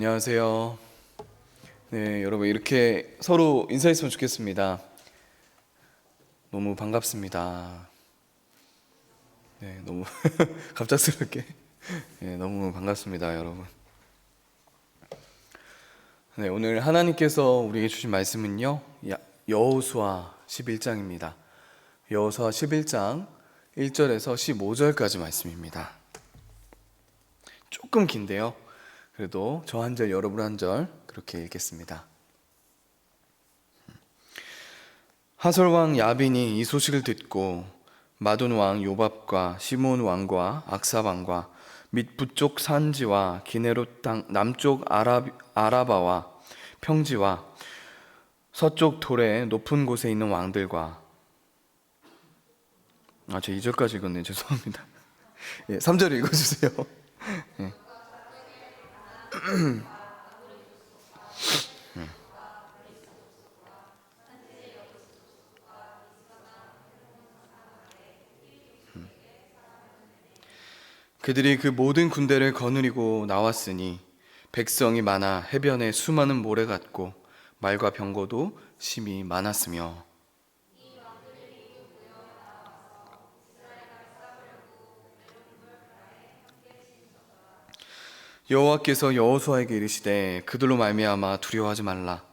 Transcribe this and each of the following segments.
안녕하세요. 네, 여러분 이렇게 서로 인사했으면 좋겠습니다. 너무 반갑습니다. 네, 너무 갑작스럽게. 네, 너무 반갑습니다, 여러분. 네, 오늘 하나님께서 우리에게 주신 말씀은요, 여호수아 11장입니다. 여호수아 11장 1절에서 15절까지 말씀입니다. 조금 긴데요. 그래도 저 한 절, 여러분 한 절 그렇게 읽겠습니다. 하솔 왕 야빈이 이 소식을 듣고 마돈 왕 요밥과 시몬 왕과 악사 왕과 및 북쪽 산지와 기네롯 땅 남쪽 아라바와 평지와 서쪽 돌의 높은 곳에 있는 왕들과 제 2절까지 읽었네. 죄송합니다. 3절 읽어주세요. 예. 그들이 그 모든 군대를 거느리고 나왔으니 백성이 많아 해변에 수많은 모래 같고 말과 병거도 심히 많았으며 여호와께서 여호수아에게 이르시되 그들로 말미암아 두려워하지 말라.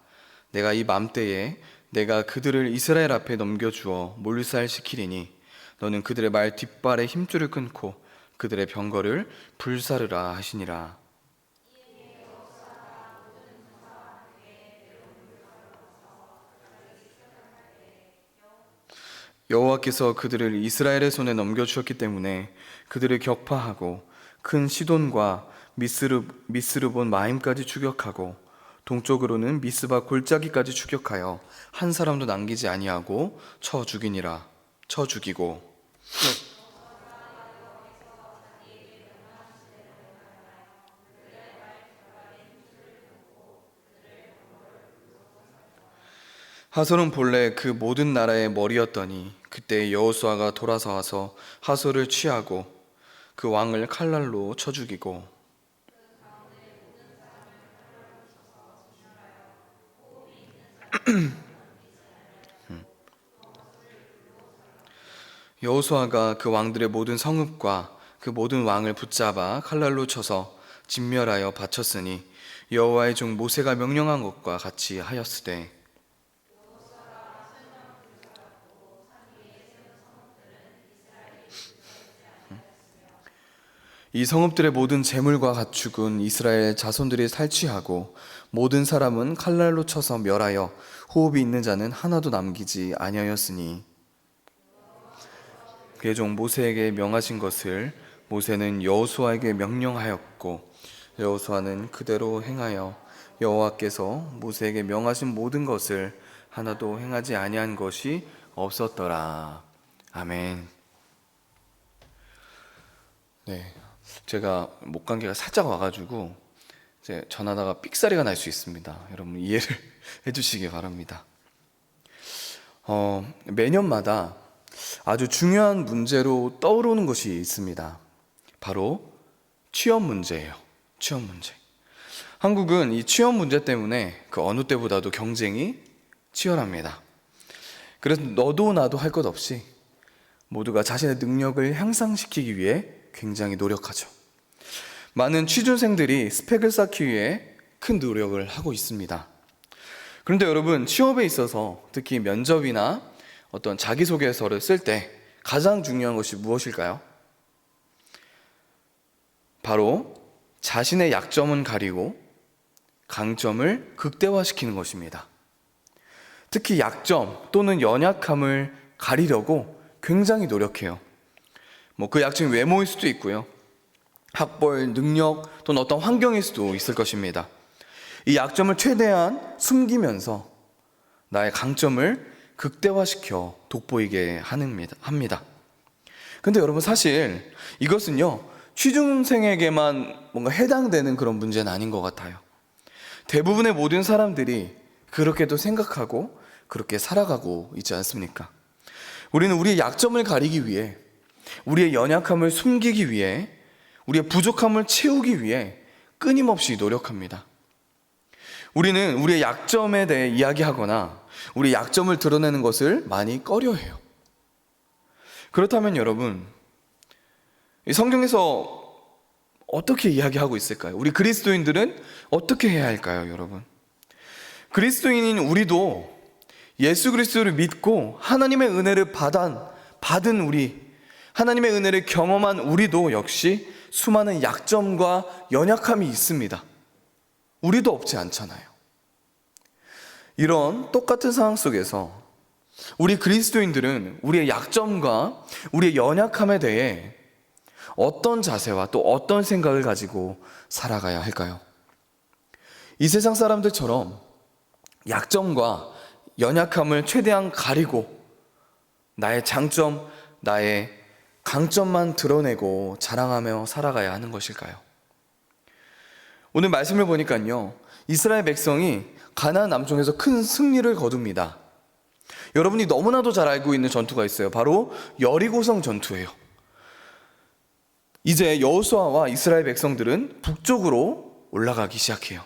내가 이 맘때에 내가 그들을 이스라엘 앞에 넘겨주어 몰살시키리니 너는 그들의 말 뒷발에 힘줄을 끊고 그들의 병거를 불사르라 하시니라. 여호와께서 그들을 이스라엘의 손에 넘겨주었기 때문에 그들을 격파하고 큰 시돈과 미스르본 마임까지 추격하고 동쪽으로는 미스바 골짜기까지 추격하여 한 사람도 남기지 아니하고 쳐 죽이고 하솔은 본래 그 모든 나라의 머리였더니 그때 여호수아가 돌아서 와서 하솔을 취하고 그 왕을 칼날로 쳐 죽이고 여호수아가 그 왕들의 모든 성읍과 그 모든 왕을 붙잡아 칼날로 쳐서 진멸하여 바쳤으니 여호와의 종 모세가 명령한 것과 같이 하였으되 이 성읍들의 모든 재물과 가축은 이스라엘 자손들이 살취하고 모든 사람은 칼날로 쳐서 멸하여 호흡이 있는 자는 하나도 남기지 아니하였으니 그의 종 모세에게 명하신 것을 모세는 여호수아에게 명령하였고 여호수아는 그대로 행하여 여호와께서 모세에게 명하신 모든 것을 하나도 행하지 아니한 것이 없었더라. 아멘. 네, 제가 목감기가 살짝 와가지고 이제 전하다가 삑사리가 날 수 있습니다. 여러분 이해를 해주시기 바랍니다. 매년마다 아주 중요한 문제로 떠오르는 것이 있습니다. 바로 취업 문제예요. 취업 문제. 한국은 이 취업 문제 때문에 그 어느 때보다도 경쟁이 치열합니다. 그래서 너도 나도 할 것 없이 모두가 자신의 능력을 향상시키기 위해 굉장히 노력하죠. 많은 취준생들이 스펙을 쌓기 위해 큰 노력을 하고 있습니다. 그런데 여러분, 취업에 있어서 특히 면접이나 어떤 자기소개서를 쓸 때 가장 중요한 것이 무엇일까요? 바로 자신의 약점은 가리고 강점을 극대화시키는 것입니다. 특히 약점 또는 연약함을 가리려고 굉장히 노력해요. 그 약점이 외모일 수도 있고요. 학벌, 능력 또는 어떤 환경일 수도 있을 것입니다. 이 약점을 최대한 숨기면서 나의 강점을 극대화시켜 돋보이게 합니다. 근데 여러분, 사실 이것은요, 취준생에게만 뭔가 해당되는 그런 문제는 아닌 것 같아요. 대부분의 모든 사람들이 그렇게도 생각하고 그렇게 살아가고 있지 않습니까? 우리는 우리의 약점을 가리기 위해, 우리의 연약함을 숨기기 위해, 우리의 부족함을 채우기 위해 끊임없이 노력합니다. 우리는 우리의 약점에 대해 이야기하거나 우리의 약점을 드러내는 것을 많이 꺼려해요. 그렇다면 여러분, 이 성경에서 어떻게 이야기하고 있을까요? 우리 그리스도인들은 어떻게 해야 할까요, 여러분? 그리스도인인 우리도 예수 그리스도를 믿고 하나님의 은혜를 받은 우리, 하나님의 은혜를 경험한 우리도 역시 수많은 약점과 연약함이 있습니다. 우리도 없지 않잖아요. 이런 똑같은 상황 속에서 우리 그리스도인들은 우리의 약점과 우리의 연약함에 대해 어떤 자세와 또 어떤 생각을 가지고 살아가야 할까요? 이 세상 사람들처럼 약점과 연약함을 최대한 가리고 나의 장점, 나의 강점만 드러내고 자랑하며 살아가야 하는 것일까요? 오늘 말씀을 보니까요, 이스라엘 백성이 가나안 남쪽에서 큰 승리를 거둡니다. 여러분이 너무나도 잘 알고 있는 전투가 있어요. 바로 여리고성 전투예요. 이제 여호수아와 이스라엘 백성들은 북쪽으로 올라가기 시작해요.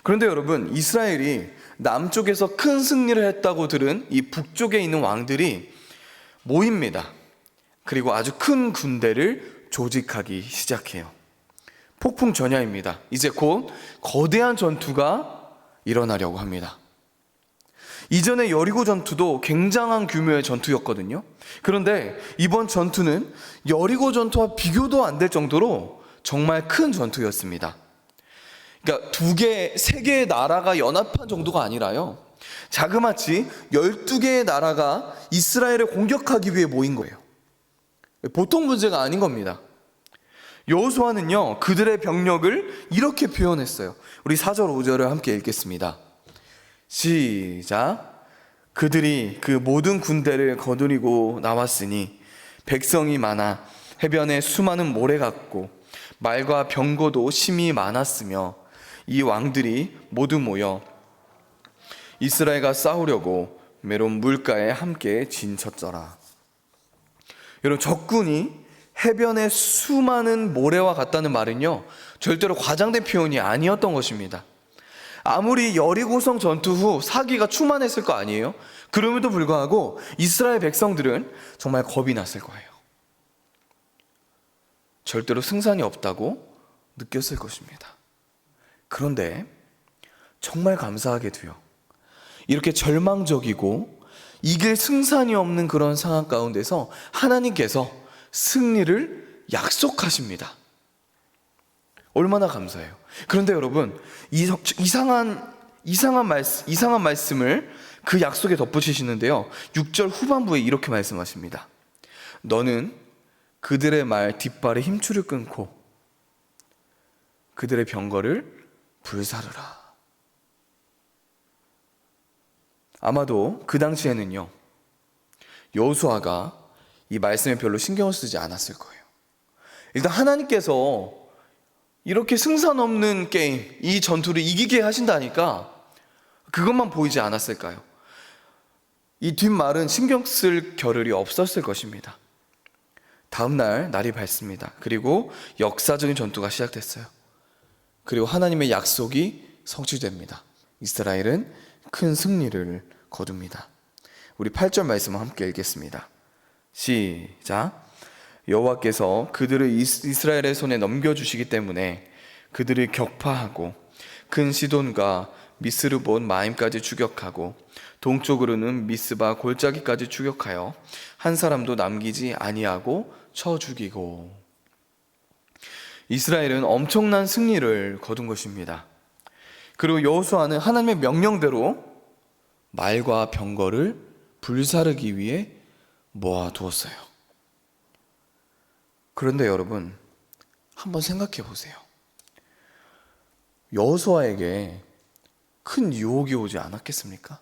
그런데 여러분, 이스라엘이 남쪽에서 큰 승리를 했다고 들은 이 북쪽에 있는 왕들이 모입니다. 그리고 아주 큰 군대를 조직하기 시작해요. 폭풍전야입니다. 이제 곧 거대한 전투가 일어나려고 합니다. 이전의 여리고 전투도 굉장한 규모의 전투였거든요. 그런데 이번 전투는 여리고 전투와 비교도 안 될 정도로 정말 큰 전투였습니다. 그러니까 세 개의 나라가 연합한 정도가 아니라요, 자그마치 12개의 나라가 이스라엘을 공격하기 위해 모인 거예요. 보통 문제가 아닌 겁니다. 여호수아는요, 그들의 병력을 이렇게 표현했어요. 우리 4절 5절을 함께 읽겠습니다. 시작. 그들이 그 모든 군대를 거느리고 나왔으니 백성이 많아 해변에 수많은 모래 같고 말과 병거도 심히 많았으며 이 왕들이 모두 모여 이스라엘과 싸우려고 메론 물가에 함께 진쳤더라. 여러분, 적군이 해변에 수많은 모래와 같다는 말은요, 절대로 과장된 표현이 아니었던 것입니다. 아무리 여리고성 전투 후 사기가 충만했을 거 아니에요? 그럼에도 불구하고 이스라엘 백성들은 정말 겁이 났을 거예요. 절대로 승산이 없다고 느꼈을 것입니다. 그런데 정말 감사하게도요, 이렇게 절망적이고 이길 승산이 없는 그런 상황 가운데서 하나님께서 승리를 약속하십니다. 얼마나 감사해요. 그런데 여러분, 이상한 말씀을 그 약속에 덧붙이시는데요, 6절 후반부에 이렇게 말씀하십니다. 너는 그들의 말 뒷발에 힘줄을 끊고 그들의 병거를 불사르라. 아마도 그 당시에는요, 여호수아가 이 말씀에 별로 신경을 쓰지 않았을 거예요. 일단 하나님께서 이렇게 승산 없는 게임, 이 전투를 이기게 하신다니까 그것만 보이지 않았을까요? 이 뒷말은 신경 쓸 겨를이 없었을 것입니다. 다음 날이 밝습니다. 그리고 역사적인 전투가 시작됐어요. 그리고 하나님의 약속이 성취됩니다. 이스라엘은 큰 승리를 거둡니다. 우리 8절 말씀을 함께 읽겠습니다. 시작. 여호와께서 그들을 이스라엘의 손에 넘겨주시기 때문에 그들을 격파하고 큰 시돈과 미스르본 마임까지 추격하고 동쪽으로는 미스바 골짜기까지 추격하여 한 사람도 남기지 아니하고 쳐 죽이고. 이스라엘은 엄청난 승리를 거둔 것입니다. 그리고 여호수아는 하나님의 명령대로 말과 병거를 불사르기 위해 모아두었어요. 그런데 여러분, 한번 생각해 보세요. 여호수아에게 큰 유혹이 오지 않았겠습니까?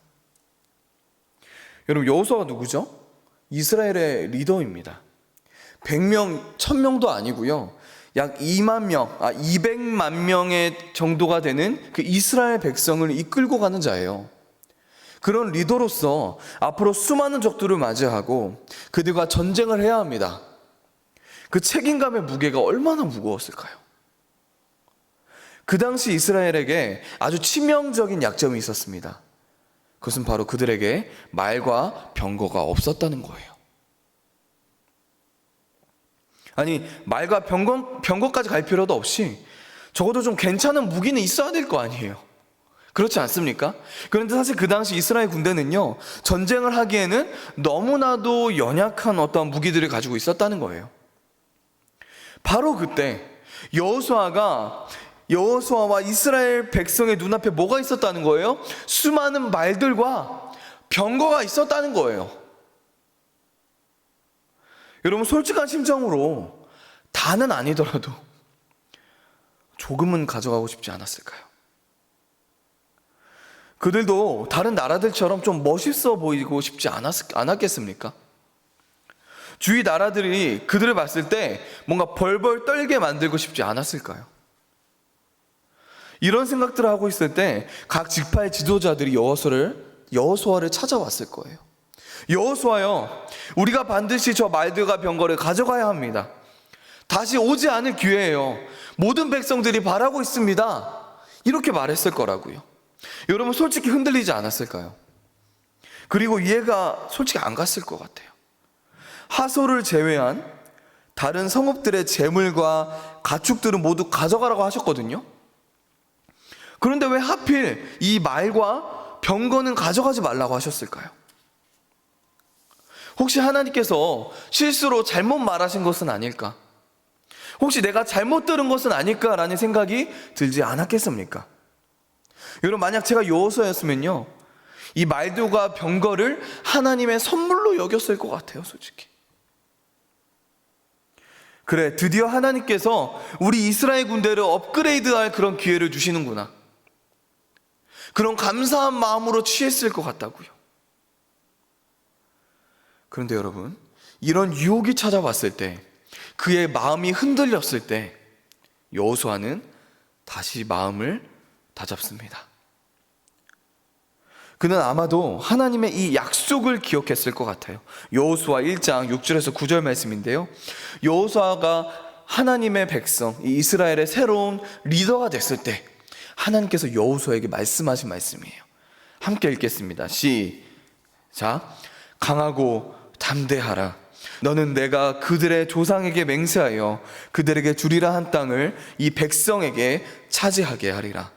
여러분, 여호수아가 누구죠? 이스라엘의 리더입니다. 100명, 1000명도 아니고요, 약 200만 명의 정도가 되는 그 이스라엘 백성을 이끌고 가는 자예요. 그런 리더로서 앞으로 수많은 적들을 맞이하고 그들과 전쟁을 해야 합니다. 그 책임감의 무게가 얼마나 무거웠을까요? 그 당시 이스라엘에게 아주 치명적인 약점이 있었습니다. 그것은 바로 그들에게 말과 병거가 없었다는 거예요. 아니, 말과 병거까지 갈 필요도 없이 적어도 좀 괜찮은 무기는 있어야 될 거 아니에요. 그렇지 않습니까? 그런데 사실 그 당시 이스라엘 군대는요, 전쟁을 하기에는 너무나도 연약한 어떤 무기들을 가지고 있었다는 거예요. 바로 그때 여호수아와 이스라엘 백성의 눈앞에 뭐가 있었다는 거예요? 수많은 말들과 병거가 있었다는 거예요. 여러분, 솔직한 심정으로 다는 아니더라도 조금은 가져가고 싶지 않았을까요? 그들도 다른 나라들처럼 좀 멋있어 보이고 싶지 않았겠습니까? 주위 나라들이 그들을 봤을 때 뭔가 벌벌 떨게 만들고 싶지 않았을까요? 이런 생각들을 하고 있을 때 각 지파의 지도자들이 여호수아를 찾아왔을 거예요. 여호수아여, 우리가 반드시 저 말들과 병거를 가져가야 합니다. 다시 오지 않을 기회예요. 모든 백성들이 바라고 있습니다. 이렇게 말했을 거라고요. 여러분, 솔직히 흔들리지 않았을까요? 그리고 이해가 솔직히 안 갔을 것 같아요. 하솔을 제외한 다른 성읍들의 재물과 가축들은 모두 가져가라고 하셨거든요. 그런데 왜 하필 이 말과 병거는 가져가지 말라고 하셨을까요? 혹시 하나님께서 실수로 잘못 말하신 것은 아닐까? 혹시 내가 잘못 들은 것은 아닐까라는 생각이 들지 않았겠습니까? 여러분, 만약 제가 여호수아였으면요, 이 말들과 병거를 하나님의 선물로 여겼을 것 같아요, 솔직히. 그래, 드디어 하나님께서 우리 이스라엘 군대를 업그레이드할 그런 기회를 주시는구나. 그런 감사한 마음으로 취했을 것 같다고요. 그런데 여러분, 이런 유혹이 찾아왔을 때, 그의 마음이 흔들렸을 때 여호수아는 다시 마음을 다잡습니다. 그는 아마도 하나님의 이 약속을 기억했을 것 같아요. 여호수아 1장 6절에서 9절 말씀인데요, 여호수아가 하나님의 백성, 이 이스라엘의 새로운 리더가 됐을 때 하나님께서 여호수아에게 말씀하신 말씀이에요. 함께 읽겠습니다. 시작. 강하고 담대하라. 너는 내가 그들의 조상에게 맹세하여 그들에게 주리라 한 땅을 이 백성에게 차지하게 하리라.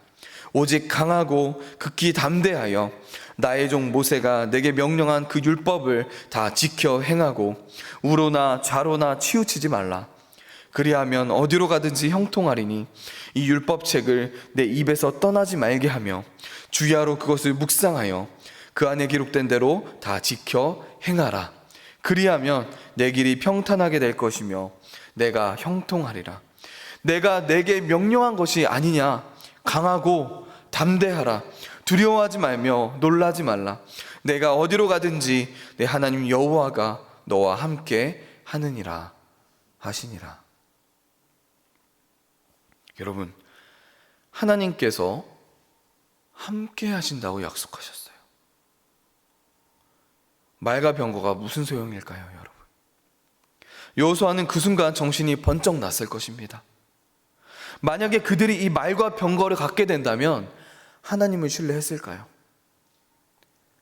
오직 강하고 극히 담대하여 나의 종 모세가 내게 명령한 그 율법을 다 지켜 행하고 우로나 좌로나 치우치지 말라. 그리하면 어디로 가든지 형통하리니 이 율법책을 내 입에서 떠나지 말게 하며 주야로 그것을 묵상하여 그 안에 기록된 대로 다 지켜 행하라. 그리하면 내 길이 평탄하게 될 것이며 내가 형통하리라. 내가 내게 명령한 것이 아니냐? 강하고 담대하라. 두려워하지 말며 놀라지 말라. 내가 어디로 가든지 내 하나님 여호와가 너와 함께 하느니라 하시니라. 여러분, 하나님께서 함께 하신다고 약속하셨어요. 말과 병거가 무슨 소용일까요, 여러분? 여호수아는 그 순간 정신이 번쩍 났을 것입니다. 만약에 그들이 이 말과 병거를 갖게 된다면 하나님을 신뢰했을까요?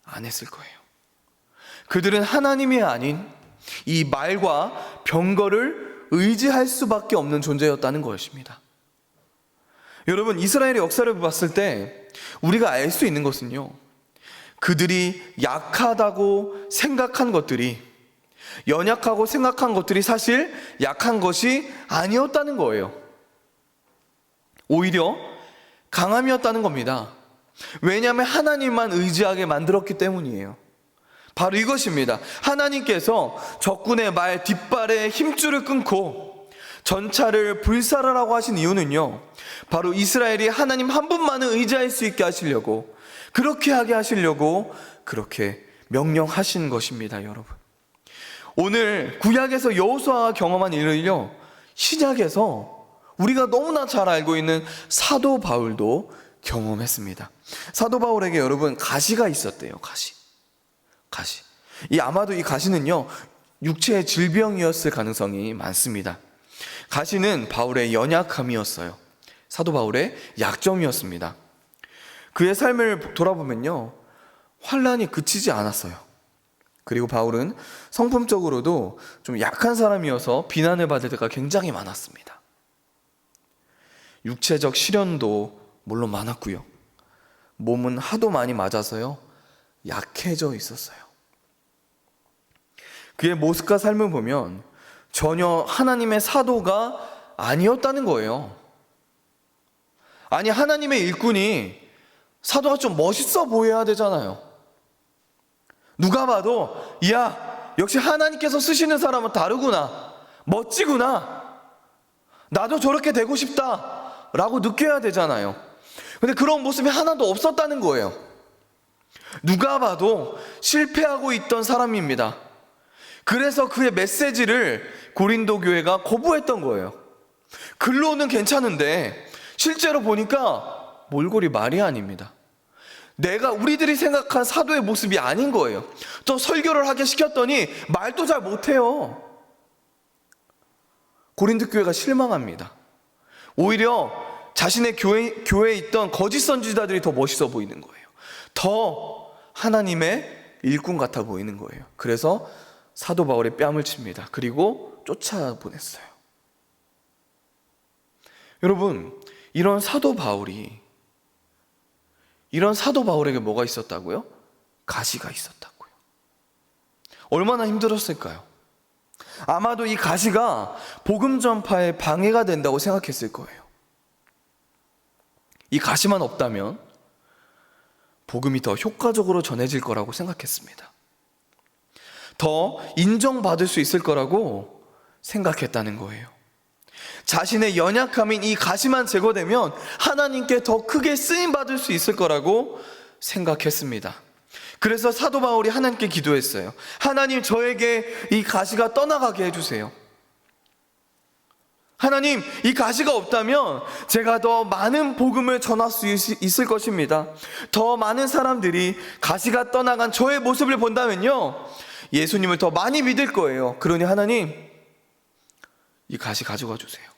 안 했을 거예요. 그들은 하나님이 아닌 이 말과 병거를 의지할 수밖에 없는 존재였다는 것입니다. 여러분, 이스라엘의 역사를 봤을 때 우리가 알 수 있는 것은요, 그들이 약하다고 생각한 것들이, 연약하고 생각한 것들이 사실 약한 것이 아니었다는 거예요. 오히려 강함이었다는 겁니다. 왜냐하면 하나님만 의지하게 만들었기 때문이에요. 바로 이것입니다. 하나님께서 적군의 말 뒷발에 힘줄을 끊고 전차를 불살라라고 하신 이유는요, 바로 이스라엘이 하나님 한 분만을 의지할 수 있게 하시려고, 그렇게 하게 하시려고 그렇게 명령하신 것입니다. 여러분, 오늘 구약에서 여호수아가 경험한 일을요, 신약에서 우리가 너무나 잘 알고 있는 사도 바울도 경험했습니다. 사도 바울에게 여러분 가시가 있었대요. 가시. 아마도 이 가시는요, 육체의 질병이었을 가능성이 많습니다. 가시는 바울의 연약함이었어요. 사도 바울의 약점이었습니다. 그의 삶을 돌아보면요, 환난이 그치지 않았어요. 그리고 바울은 성품적으로도 좀 약한 사람이어서 비난을 받을 때가 굉장히 많았습니다. 육체적 시련도 물론 많았고요. 몸은 하도 많이 맞아서요, 약해져 있었어요. 그의 모습과 삶을 보면 전혀 하나님의 사도가 아니었다는 거예요. 아니, 하나님의 일꾼이 사도가 좀 멋있어 보여야 되잖아요. 누가 봐도 야, 역시 하나님께서 쓰시는 사람은 다르구나, 멋지구나, 나도 저렇게 되고 싶다 라고 느껴야 되잖아요. 근데 그런 모습이 하나도 없었다는 거예요. 누가 봐도 실패하고 있던 사람입니다. 그래서 그의 메시지를 고린도 교회가 거부했던 거예요. 글로는 실제로 보니까 몰골이 말이 아닙니다. 우리들이 생각한 사도의 모습이 아닌 거예요. 또 설교를 하게 시켰더니 말도 잘 못해요. 고린도 교회가 실망합니다. 오히려 자신의 교회에 있던 거짓 선지자들이 더 멋있어 보이는 거예요. 더 하나님의 일꾼 같아 보이는 거예요. 그래서 사도 바울의 뺨을 칩니다. 그리고 쫓아보냈어요. 여러분, 이런 사도 바울에게 뭐가 있었다고요? 가시가 있었다고요. 얼마나 힘들었을까요? 아마도 이 가시가 복음 전파에 방해가 된다고 생각했을 거예요. 이 가시만 없다면 복음이 더 효과적으로 전해질 거라고 생각했습니다. 더 인정받을 수 있을 거라고 생각했다는 거예요. 자신의 연약함인 이 가시만 제거되면 하나님께 더 크게 쓰임받을 수 있을 거라고 생각했습니다. 그래서 사도 바울이 하나님께 기도했어요. 하나님, 저에게 이 가시가 떠나가게 해주세요. 하나님, 이 가시가 없다면 제가 더 많은 복음을 전할 수 있을 것입니다. 더 많은 사람들이 가시가 떠나간 저의 모습을 본다면요, 예수님을 더 많이 믿을 거예요. 그러니 하나님, 이 가시 가져가 주세요.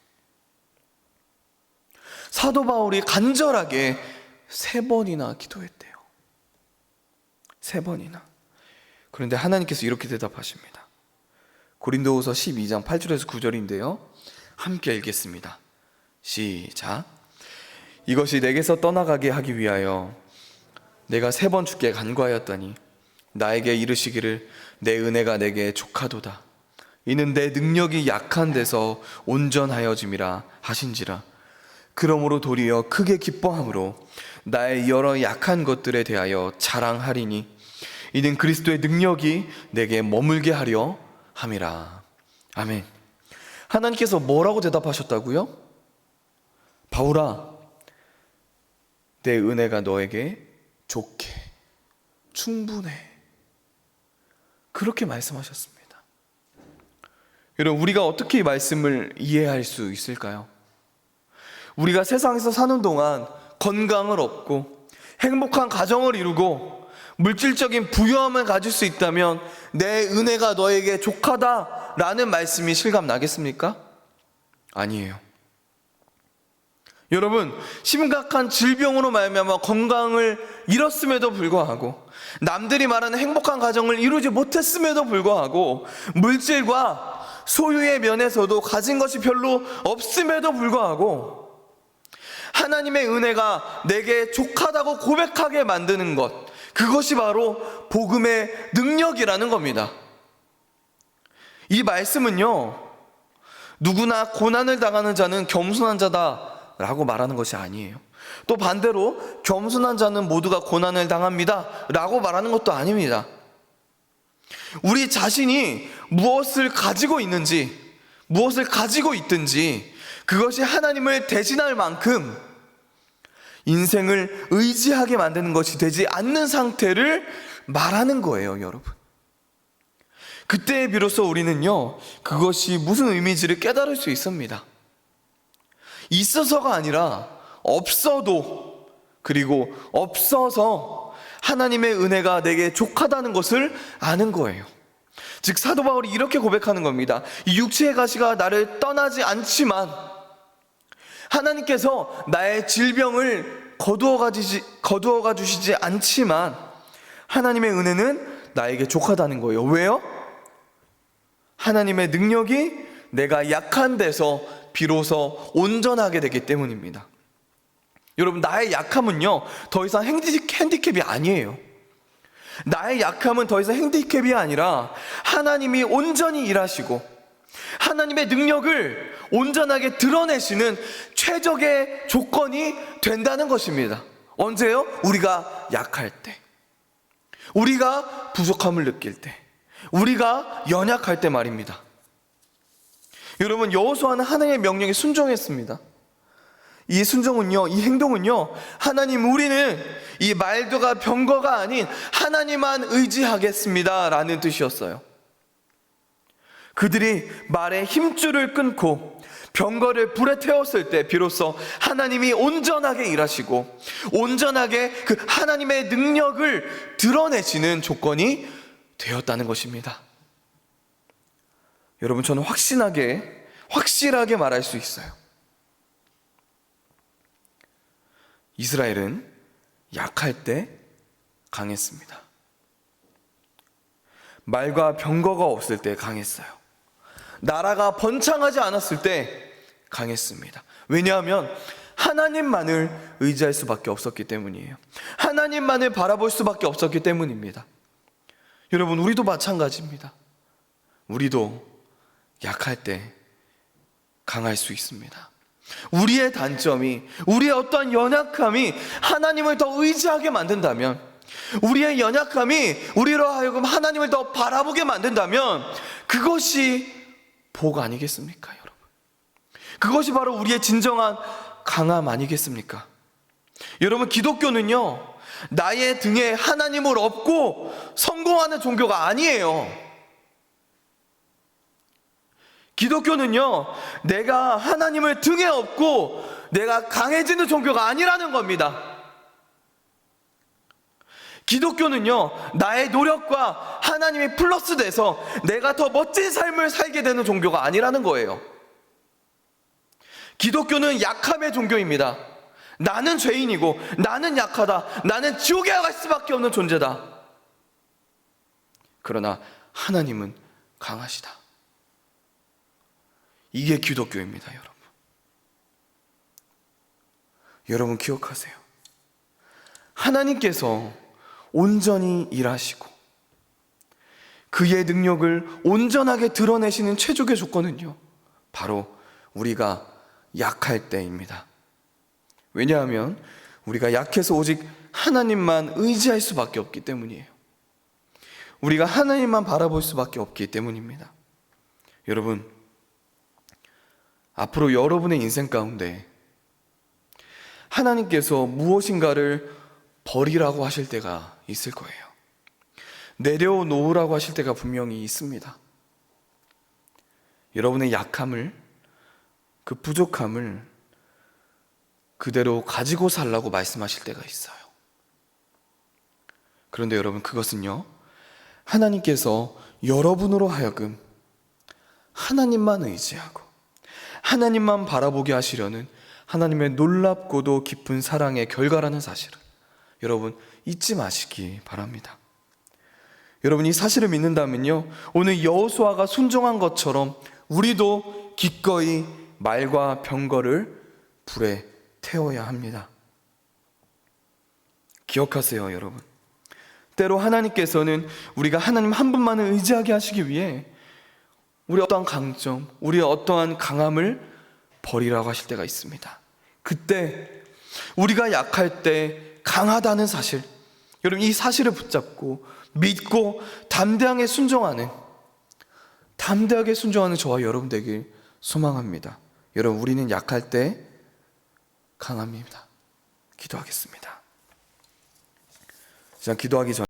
사도 바울이 간절하게 3번이나 기도했대요. 3번이나. 그런데 하나님께서 이렇게 대답하십니다. 고린도후서 12장 8절에서 9절인데요. 함께 읽겠습니다. 시작. 이것이 내게서 떠나가게 하기 위하여 내가 3번 주께 간구하였더니 나에게 이르시기를 내 은혜가 내게 족하도다. 이는 내 능력이 약한 데서 온전하여짐이라 하신지라. 그러므로 도리어 크게 기뻐함으로 나의 여러 약한 것들에 대하여 자랑하리니 이는 그리스도의 능력이 내게 머물게 하려 함이라. 아멘. 하나님께서 뭐라고 대답하셨다고요? 바울아, 내 은혜가 너에게 좋게, 충분해. 그렇게 말씀하셨습니다. 여러분, 우리가 어떻게 이 말씀을 이해할 수 있을까요? 우리가 세상에서 사는 동안 건강을 얻고 행복한 가정을 이루고 물질적인 부유함을 가질 수 있다면 내 은혜가 너에게 족하다라는 말씀이 실감나겠습니까? 아니에요. 여러분, 심각한 질병으로 말미암아 건강을 잃었음에도 불구하고, 남들이 말하는 행복한 가정을 이루지 못했음에도 불구하고, 물질과 소유의 면에서도 가진 것이 별로 없음에도 불구하고 하나님의 은혜가 내게 족하다고 고백하게 만드는 것, 그것이 바로 복음의 능력이라는 겁니다. 이 말씀은요, 누구나 고난을 당하는 자는 겸손한 자다라고 말하는 것이 아니에요. 또 반대로 겸손한 자는 모두가 고난을 당합니다 라고 말하는 것도 아닙니다. 우리 자신이 무엇을 가지고 있는지, 무엇을 가지고 있든지 그것이 하나님을 대신할 만큼 인생을 의지하게 만드는 것이 되지 않는 상태를 말하는 거예요, 여러분. 그때 비로소 우리는요, 그것이 무슨 의미인지를 깨달을 수 있습니다. 있어서가 아니라 없어도, 그리고 없어서 하나님의 은혜가 내게 족하다는 것을 아는 거예요. 즉 사도 바울이 이렇게 고백하는 겁니다. 이 육체의 가시가 나를 떠나지 않지만 하나님께서 나의 질병을 거두어가 주시지 않지만 하나님의 은혜는 나에게 족하다는 거예요. 왜요? 하나님의 능력이 내가 약한 데서 비로소 온전하게 되기 때문입니다. 여러분, 나의 약함은요, 더 이상 핸디캡이 아니에요. 나의 약함은 더 이상 핸디캡이 아니라 하나님이 온전히 일하시고 하나님의 능력을 온전하게 드러내시는 최적의 조건이 된다는 것입니다. 언제요? 우리가 약할 때, 우리가 부족함을 느낄 때, 우리가 연약할 때 말입니다. 여러분, 여호수아는 하나님의 명령에 순종했습니다. 이 순종은요, 이 행동은요, 하나님, 우리는 이 말도가 병거가 아닌 하나님만 의지하겠습니다 라는 뜻이었어요. 그들이 말의 힘줄을 끊고 병거를 불에 태웠을 때 비로소 하나님이 온전하게 일하시고 온전하게 그 하나님의 능력을 드러내시는 조건이 되었다는 것입니다. 여러분, 저는 확실하게 말할 수 있어요. 이스라엘은 약할 때 강했습니다. 말과 병거가 없을 때 강했어요. 나라가 번창하지 않았을 때 강했습니다. 왜냐하면 하나님만을 의지할 수밖에 없었기 때문이에요. 하나님만을 바라볼 수밖에 없었기 때문입니다. 여러분, 우리도 마찬가지입니다. 우리도 약할 때 강할 수 있습니다. 우리의 단점이, 우리의 어떠한 연약함이 하나님을 더 의지하게 만든다면, 우리의 연약함이 우리로 하여금 하나님을 더 바라보게 만든다면 그것이 복 아니겠습니까, 여러분? 그것이 바로 우리의 진정한 강함 아니겠습니까? 여러분, 기독교는요, 나의 등에 하나님을 업고 성공하는 종교가 아니에요. 기독교는요, 내가 하나님을 등에 업고 내가 강해지는 종교가 아니라는 겁니다. 기독교는요, 나의 노력과 하나님이 플러스 돼서 내가 더 멋진 삶을 살게 되는 종교가 아니라는 거예요. 기독교는 약함의 종교입니다. 나는 죄인이고 나는 약하다, 나는 지옥에 갈 수밖에 없는 존재다. 그러나 하나님은 강하시다. 이게 기독교입니다, 여러분. 여러분, 기억하세요. 하나님께서 온전히 일하시고 그의 능력을 온전하게 드러내시는 최적의 조건은요, 바로 우리가 약할 때입니다. 왜냐하면 우리가 약해서 오직 하나님만 의지할 수밖에 없기 때문이에요. 우리가 하나님만 바라볼 수밖에 없기 때문입니다. 여러분, 앞으로 여러분의 인생 가운데 하나님께서 무엇인가를 버리라고 하실 때가 있을 거예요. 내려놓으라고 하실 때가 분명히 있습니다. 여러분의 약함을, 그 부족함을 그대로 가지고 살라고 말씀하실 때가 있어요. 그런데 여러분, 그것은요, 하나님께서 여러분으로 하여금 하나님만 의지하고 하나님만 바라보게 하시려는 하나님의 놀랍고도 깊은 사랑의 결과라는 사실을 여러분 잊지 마시기 바랍니다. 여러분, 이 사실을 믿는다면요, 오늘 여호수아가 순종한 것처럼 우리도 기꺼이 말과 병거를 불에 태워야 합니다. 기억하세요, 여러분. 때로 하나님께서는 우리가 하나님 한 분만을 의지하게 하시기 위해 우리의 어떠한 강점, 우리의 어떠한 강함을 버리라고 하실 때가 있습니다. 그때 우리가 약할 때 강하다는 사실, 여러분, 이 사실을 붙잡고 믿고 담대하게 순종하는 저와 여러분 되길 소망합니다. 여러분, 우리는 약할 때 강합니다. 기도하겠습니다. 자, 기도하기 전